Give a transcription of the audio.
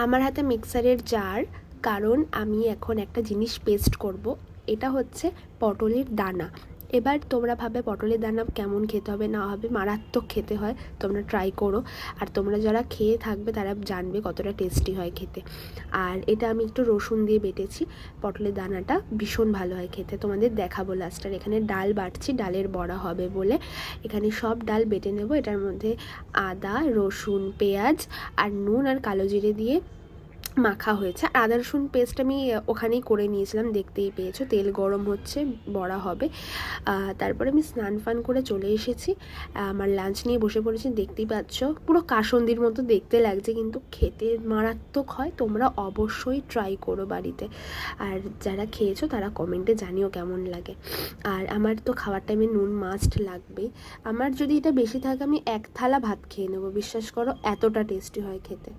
আমার হাতে মিক্সারের জার, কারণ আমি এখন একটা জিনিস পেস্ট করব। এটা হচ্ছে পটলের দানা। এবার তোমরা ভাবে পটলের দানা কেমন খেতে হবে না হবে, মারাত্মক খেতে হয়, তোমরা ট্রাই করো। আর তোমরা যারা খেয়ে থাকবে তারা জানবে কতটা টেস্টি হয় খেতে। আর এটা আমি একটু রসুন দিয়ে বেটেছি। পটলের দানাটা ভীষণ ভালো হয় খেতে, তোমাদের দেখাবো লাস্ট। আর এখানে ডাল বাটছি, ডালের বড়া হবে বলে এখানে সব ডাল বেটে নেব। এটার মধ্যে আদা, রসুন, পেঁয়াজ আর নুন আর কালো জিরে দিয়ে মাখা হয়েছে। আদা রসুন পেস্ট আমি ওখানেই করে নিয়েছিলাম, দেখতেই পেয়েছো। তেল গরম হচ্ছে, বড়া হবে। তারপরে আমি স্নান ফান করে চলে এসেছি, আমার লাঞ্চ নিয়ে বসে পড়েছি। দেখতেই পাচ্ছ পুরো কাসন্দির মতো দেখতে লাগছে, কিন্তু খেতে মারাত্মক হয়। তোমরা অবশ্যই ট্রাই করো বাড়িতে, আর যারা খেয়েছো তারা কমেন্টে জানিও কেমন লাগে। আর আমার তো খাওয়ার টাইমে নুন মাস্ট লাগবেই। আমার যদি এটা বেশি থাকে আমি 1 থালা ভাত খেয়ে নেবো, বিশ্বাস করো, এতটা টেস্টি হয় খেতে।